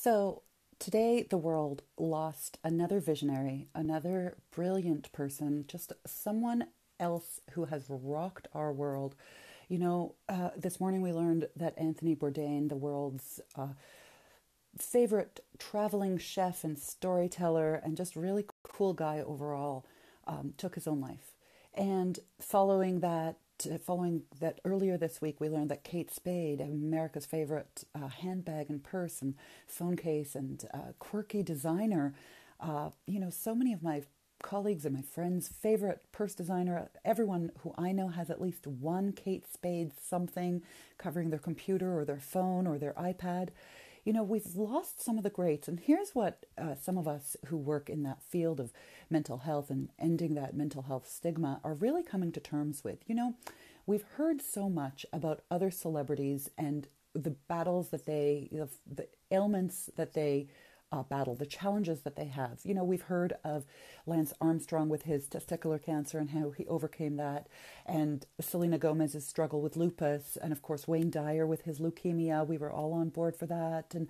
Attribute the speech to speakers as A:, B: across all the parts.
A: So today, the world lost another visionary, another brilliant person, just someone else who has rocked our world. This morning we learned that Anthony Bourdain, the world's favorite traveling chef and storyteller, and just really cool guy overall, took his own life. And following that earlier this week, we learned that Kate Spade, America's favorite handbag and purse and phone case and quirky designer, so many of my colleagues and my friends' favorite purse designer, everyone who I know has at least one Kate Spade something covering their computer or their phone or their iPad. We've lost some of the greats. And here's what some of us who work in that field of mental health and ending that mental health stigma are really coming to terms with. We've heard so much about other celebrities and the battles that the ailments that they battle, the challenges that they have. We've heard of Lance Armstrong with his testicular cancer and how he overcame that, and Selena Gomez's struggle with lupus, and of course Wayne Dyer with his leukemia. We were all on board for that, and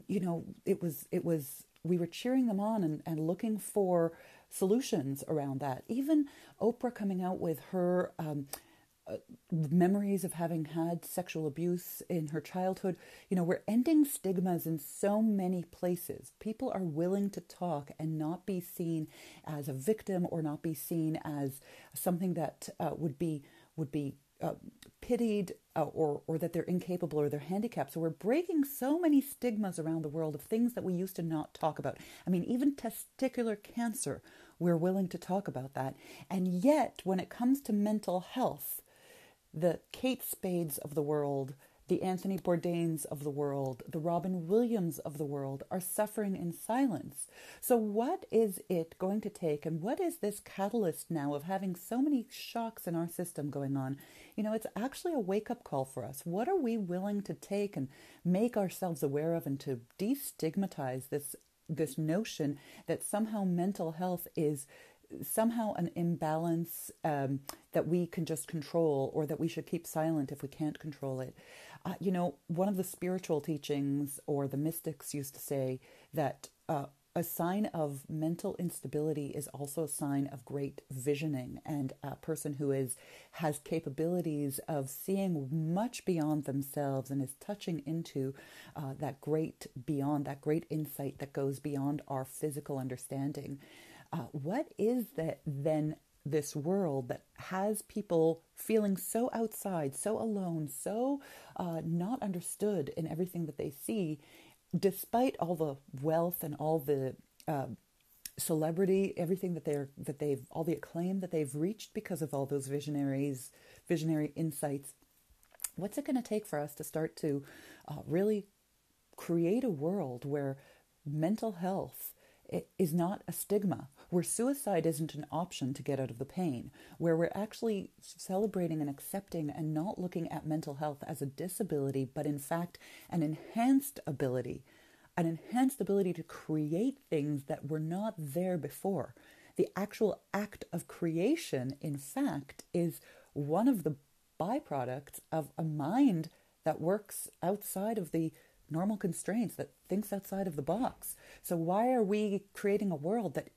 A: we were cheering them on and looking for solutions around that. Even Oprah coming out with her memories of having had sexual abuse in her childhood. We're ending stigmas in so many places. People are willing to talk and not be seen as a victim or not be seen as something that would be pitied or that they're incapable or they're handicapped. So we're breaking so many stigmas around the world of things that we used to not talk about. I mean, even testicular cancer, we're willing to talk about that. And yet, when it comes to mental health, the Kate Spades of the world, the Anthony Bourdains of the world, the Robin Williams of the world are suffering in silence. So what is it going to take, and what is this catalyst now of having so many shocks in our system going on? It's actually a wake-up call for us. What are we willing to take and make ourselves aware of, and to destigmatize this notion that somehow mental health is somehow an imbalance that we can just control, or that we should keep silent if we can't control it. One of the spiritual teachings, or the mystics, used to say that a sign of mental instability is also a sign of great visioning, and a person who has capabilities of seeing much beyond themselves and is touching into that great insight that goes beyond our physical understanding. What is that then, this world that has people feeling so outside, so alone, so not understood in everything that they see, despite all the wealth and all the celebrity, everything that they've all the acclaim that they've reached because of all those visionary insights? What's it going to take for us to start to really create a world where mental health is not a stigma, where suicide isn't an option to get out of the pain, where we're actually celebrating and accepting and not looking at mental health as a disability, but in fact an enhanced ability to create things that were not there before. The actual act of creation, in fact, is one of the byproducts of a mind that works outside of the normal constraints, that thinks outside of the box. So why are we creating a world that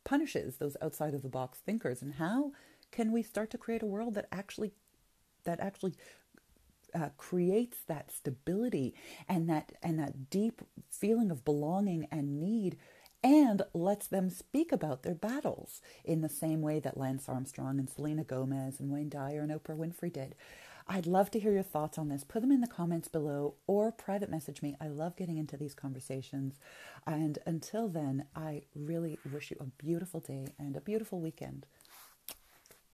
A: punishes those outside of the box thinkers? And how can we start to create a world that actually creates that stability and that deep feeling of belonging and need, and lets them speak about their battles in the same way that Lance Armstrong and Selena Gomez and Wayne Dyer and Oprah Winfrey did? I'd love to hear your thoughts on this. Put them in the comments below or private message me. I love getting into these conversations. And until then, I really wish you a beautiful day and a beautiful weekend.